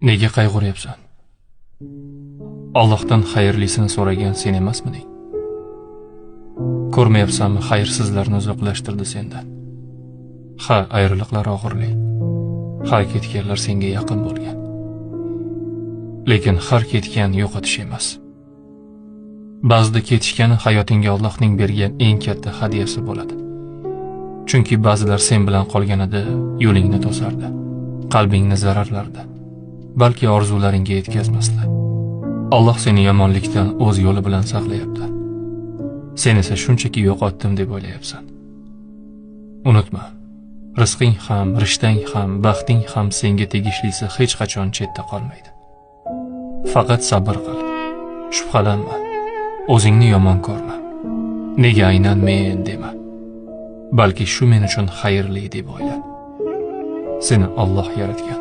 Nega qayg'uryapsan? Allohdan xayrlisini so'ragan sen emasmiding? Ko'rmayapsanmi, xayrsizlarni uzoqlashtirdi sendan. Ha, ayriliqlar og'irli. Ha, ketganlar senga yaqin bo'lgan. Lekin har ketgan yo'qotish emas. Ba'zida ketishgani hayotingga Allohning bergan eng katta hadyasi bo'ladi. Chunki ba'zilar sen bilan qolganida yo'lingni to'sardi, qalbingni zararlardi, balki orzularingga yetkazmasdi. Alloh seni yomonlikdan o'z yo'li bilan saqlayapti. Sen esa shunchaki yo'qotdim deb o'ylayapsan. Unutma, rizqing ham, rishtang ham, baxting ham senga tegishlisi hech qachon chetda qolmaydi. Faqat sabr qil, shubhalanma, o'zingni yomon ko'rma. Nega aynan men dema, balki shu men uchun xayrli deb o'yla. Seni Alloh yaratgan.